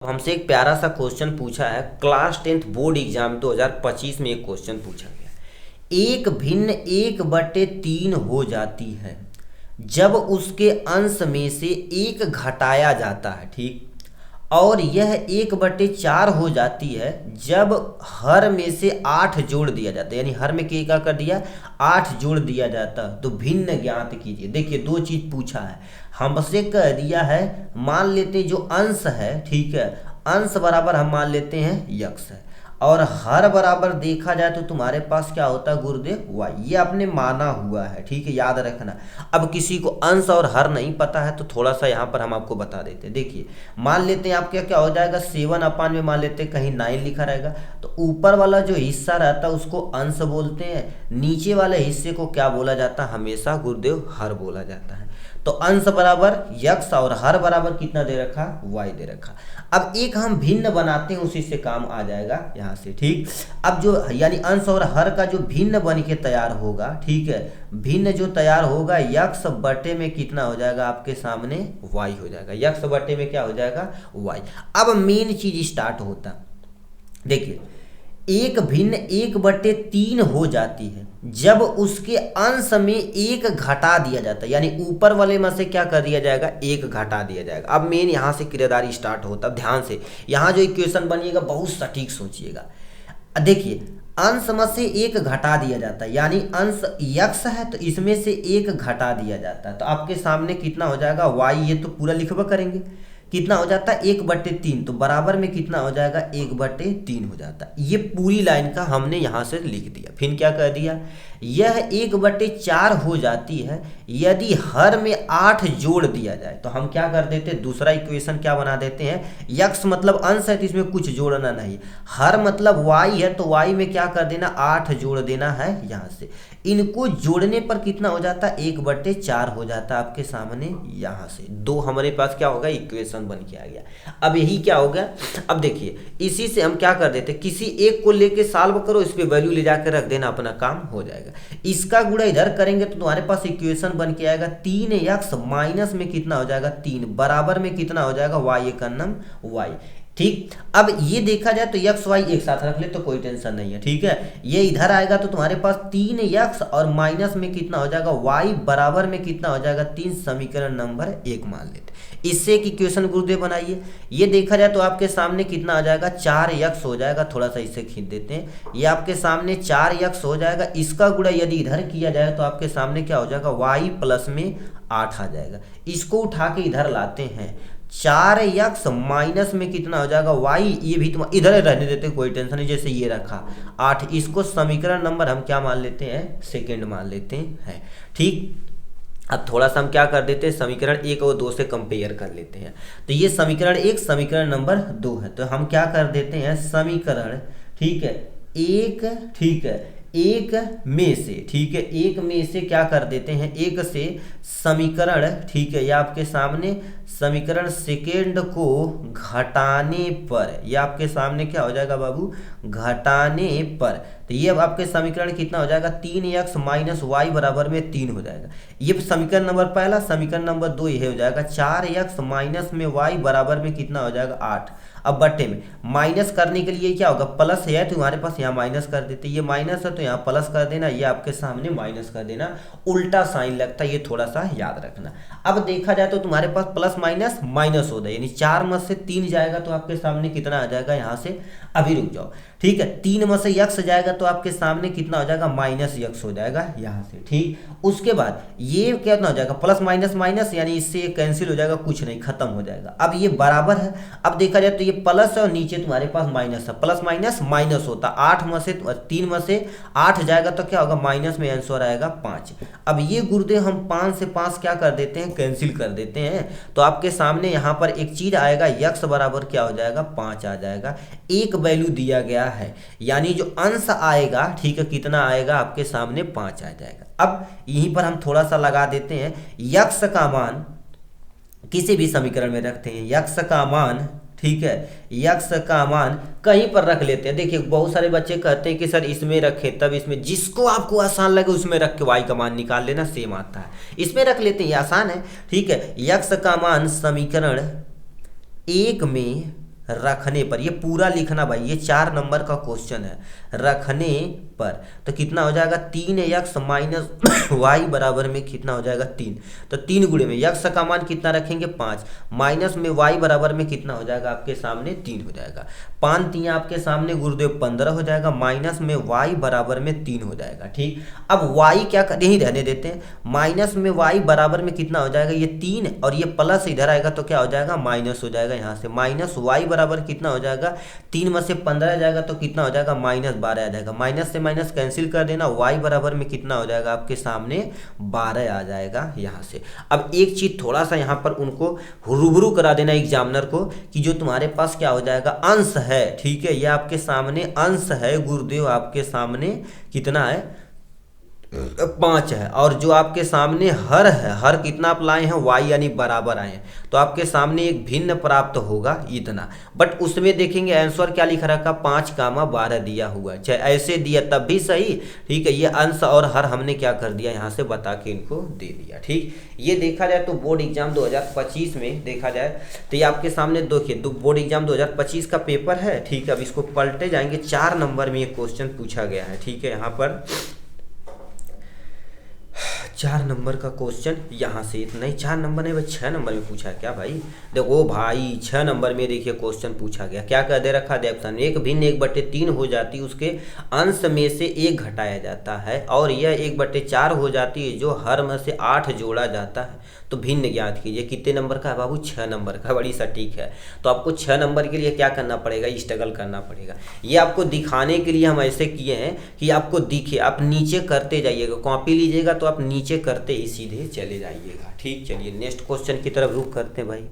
हमसे एक प्यारा सा क्वेश्चन पूछा है। क्लास 10th बोर्ड एग्जाम 2025 में एक क्वेश्चन पूछा गया। एक भिन्न 1/3 हो जाती है जब उसके अंश में से एक घटाया जाता है, ठीक। और यह 1/4 हो जाती है जब हर में से 8 जोड़ दिया जाता है, यानी हर में क्या कर दिया, 8 जोड़ दिया जाता है। तो भिन्न ज्ञात कीजिए। देखिए दो चीज पूछा है, हमसे कह दिया है मान लेते जो अंश है, ठीक है, अंश बराबर हम मान लेते हैं यक्स है, और हर बराबर देखा जाए तो तुम्हारे पास क्या होता है गुरुदेव, वाई। ये आपने माना हुआ है, ठीक है, याद रखना। अब किसी को अंश और हर नहीं पता है तो थोड़ा सा यहाँ पर हम आपको बता देते हैं। देखिए मान लेते हैं आपके क्या हो जाएगा, 7 में मान लेते हैं कहीं 9 लिखा रहेगा, तो ऊपर वाला जो हिस्सा रहता है उसको अंश बोलते हैं, नीचे वाले हिस्से को क्या बोला जाता है, हमेशा गुरुदेव हर बोला जाता है। तो अंश बराबर यक्स और हर बराबर कितना दे रखा, वाई दे रखा। अब एक हम भिन्न बनाते हैं, उसी से काम आ जाएगा यहाँ से, ठीक। अब जो यानी अंश और हर का जो भिन्न बन के तैयार होगा, ठीक है, भिन्न जो तैयार होगा यक्स बटे में कितना हो जाएगा आपके सामने, वाई हो जाएगा। यक्स बटे में क्या हो जाएगा, वाई। अब मेन चीज स्टार्ट होता, देखिए एक भिन्न 1/3 हो जाती है जब उसके अंश में एक घटा दिया जाता है, यानी ऊपर वाले में से क्या कर दिया जाएगा, एक घटा दिया जाएगा। अब मेन यहाँ से किरदारी स्टार्ट होता है, ध्यान से यहाँ जो इक्वेशन बनिएगा बहुत सटीक सोचिएगा। देखिए अंश में से एक घटा दिया जाता है, यानी अंश यक्स है तो इसमें से एक घटा दिया जाता है, तो आपके सामने कितना हो जाएगा, वाई। ये तो पूरा लिखवा करेंगे, कितना हो जाता है 1/3, तो बराबर में कितना हो जाएगा 1/3 हो जाता है। ये पूरी लाइन का हमने यहाँ से लिख दिया। फिर क्या कर दिया, यह 1/4 हो जाती है यदि हर में 8 जोड़ दिया जाए। तो हम क्या कर देते हैं, दूसरा इक्वेशन क्या बना देते हैं, यक्स मतलब अंश है तो इसमें कुछ जोड़ना नहीं, हर मतलब वाई है तो वाई में क्या कर देना, 8 जोड़ देना है यहाँ से। इनको जोड़ने पर कितना हो जाता है, 1/4 हो जाता है आपके सामने यहाँ से। दो हमारे पास क्या होगा, इक्वेशन बन के आ गया। अब यही क्या हो गया, अब देखिए इसी से हम क्या कर देते, किसी एक को लेके सॉल्व करो, इस पे वैल्यू ले जाकर रख देना, अपना काम हो जाएगा। इसका गुणा इधर करेंगे तो तुम्हारे पास इक्वेशन बन के आएगा 3x माइनस में कितना हो जाएगा 3 बराबर में कितना हो जाएगा, y का नाम y, ठीक। अब ये देखा जाए तो यक्स वाई एक साथ रख ले तो कोई टेंशन नहीं है, ठीक है। ये इधर आएगा तो तुम्हारे पास 3x और माइनस में कितना हो जाएगा y बराबर में कितना हो जाएगा 3, समीकरण नंबर 1 मान लेते। इससे एक इक्वेशन गुरुदेव बनाइए। ये देखा जाए तो आपके सामने कितना आ जाएगा, 4x हो जाएगा। थोड़ा सा इसे खींच देते हैं, ये आपके सामने 4x हो जाएगा। इसका गुणा यदि इधर किया जाए तो आपके सामने क्या हो जाएगा, y प्लस में 8 आ जाएगा। इसको उठा के इधर लाते हैं, 4x माइनस में कितना हो जाएगा y, ये भी तुम इधर रहने देते कोई टेंशन नहीं, जैसे ये रखा 8, इसको समीकरण नंबर हम क्या मान लेते हैं, सेकंड मान लेते हैं, ठीक। अब थोड़ा सा हम क्या कर देते हैं, समीकरण 1 और 2 से कंपेयर कर लेते हैं। तो ये समीकरण 1 समीकरण नंबर 2 है, तो हम क्या कर देते हैं, समीकरण, ठीक है, 1, ठीक है, एक में से, ठीक है, एक में से क्या कर देते हैं, एक से समीकरण, ठीक है, या आपके सामने समीकरण सेकेंड को घटाने पर, ये आपके सामने क्या हो जाएगा बाबू, घटाने पर। तो ये अब आपके समीकरण कितना हो जाएगा, 3x माइनस वाई बराबर में 3 हो जाएगा। ये समीकरण नंबर पहला। समीकरण नंबर 2 ये हो जाएगा 4x माइनस में वाई बराबर में कितना हो जाएगा 8। अब बट्टे में माइनस करने के लिए क्या होगा, प्लस है तो तुम्हारे पास यहाँ माइनस कर देते, ये माइनस है तो यहाँ प्लस कर देना, ये आपके सामने माइनस कर देना, उल्टा साइन लगता है, ये थोड़ा सा याद रखना। अब देखा जाए तो तुम्हारे पास प्लस माइनस माइनस होता है, यानी 4 में से 3 जाएगा तो आपके सामने कितना आ जाएगा, यहाँ से अभी रुक जाओ, ठीक है, 3 में से यक्स जाएगा तो आपके सामने कितना हो जाएगा, माइनस यक्स हो जाएगा यहाँ से, ठीक। उसके बाद ये कितना हो जाएगा, प्लस माइनस माइनस, यानी इससे कैंसिल हो जाएगा, कुछ नहीं, खत्म हो जाएगा। अब ये बराबर है, अब देखा जाए तो ये प्लस है और नीचे तुम्हारे पास माइनस है, प्लस माइनस माइनस होता, 8 में से 3 में से 8 जाएगा तो क्या होगा, माइनस में आंसर आएगा 5। अब ये गुरुदेव हम 5 से 5 क्या कर देते हैं, कैंसिल कर देते हैं, तो आपके सामने यहाँ पर एक चीज आएगा, यक्स बराबर क्या हो जाएगा, 5 आ जाएगा। एक वैल्यू दिया गया है, यानी जो अंश आएगा, ठीक है, कितना आएगा आपके सामने 5 आ जाएगा। अब यहीं पर हम थोड़ा सा लगा देते हैं, यक्स का मान किसी भी समीकरण में रखते हैं, यक्स का मान, ठीक है, यक्स का मान कहीं पर रख लेते हैं। देखिए बहुत सारे बच्चे कहते हैं कि सर इसमें रखे, तब इसमें, जिसको आपको आसान लगे उसमें रख के वाई का मान निकाल लेना, सेम आता है, इसमें रख लेते हैं, ये आसान है, ठीक है। यक्स का मान समीकरण 1 में रखने पर, ये पूरा लिखना भाई, ये 4 नंबर का क्वेश्चन है। रखने पर तो कितना हो जाएगा 3x माइनस वाई बराबर में कितना हो जाएगा 3। तो 3 गुणे में x का मान कितना रखेंगे 5, माइनस में y बराबर में कितना हो जाएगा आपके सामने 3 हो जाएगा। 5 तियां आपके सामने गुरुदेव 15 हो जाएगा, माइनस में y बराबर में 3 हो जाएगा। ठीक, अब y क्या कर यही रहने देते हैं, माइनस में y बराबर में कितना हो जाएगा ये 3, और ये प्लस इधर आएगा तो क्या हो जाएगा माइनस हो जाएगा। यहाँ से माइनस y बराबर कितना हो जाएगा 3 में से 15 आ जाएगा तो कितना हो जाएगा -12 आ जाएगा। माइनस से माइनस कैंसिल कर देना, y बराबर में कितना हो जाएगा आपके सामने 12 आ जाएगा यहाँ से। अब एक चीज थोड़ा सा यहाँ पर उनको रूबरू करा देना एग्जामिनर को कि जो तुम्हारे पास क्या हो जाएगा अंश है, ठीक है, ये आपके सामने अंश है गुरुदेव, आपके सामने कितना है 5 है, और जो आपके सामने हर है, हर कितना आप लाए हैं y यानी बराबर आए हैं, तो आपके सामने एक भिन्न प्राप्त होगा इतना। बट उसमें देखेंगे आंसर क्या लिखा रखा 5, 12 दिया हुआ है, चाहे ऐसे दिया तब भी सही। ठीक है, ये अंश और हर हमने क्या कर दिया यहाँ से बता के इनको दे दिया। ठीक, ये देखा जाए तो बोर्ड एग्जाम 2025 में देखा जाए तो ये आपके सामने देखिए तो बोर्ड एग्जाम 2025 का पेपर है। ठीक है, अब इसको पलटे जाएंगे, 4 नंबर में ये क्वेश्चन पूछा गया है। ठीक है, यहाँ पर 4 नंबर का क्वेश्चन यहाँ से इतना ही, 4 नंबर नहीं भाई 6 नंबर में पूछा है क्या भाई। देखो भाई 6 नंबर में देखिए क्वेश्चन पूछा गया, क्या कह दे रखा है ऑप्शन, एक भिन्न 1/3 हो जाती उसके अंश में से 1 घटाया जाता है, और यह 1/4 हो जाती है जो हर में से 8 जोड़ा जाता है, तो भिन्न ज्ञात कीजिए। कितने नंबर का है बाबू 6 नंबर का, बड़ी सटीक है। तो आपको 6 नंबर के लिए क्या करना पड़ेगा, स्ट्रगल करना पड़ेगा। ये आपको दिखाने के लिए हम ऐसे किए हैं कि आपको दिखे, आप नीचे करते जाइएगा, कॉपी लीजिएगा तो आप नीचे करते ही सीधे चले जाइएगा। ठीक, चलिए नेक्स्ट क्वेश्चन की तरफ रुख करते हैं भाई।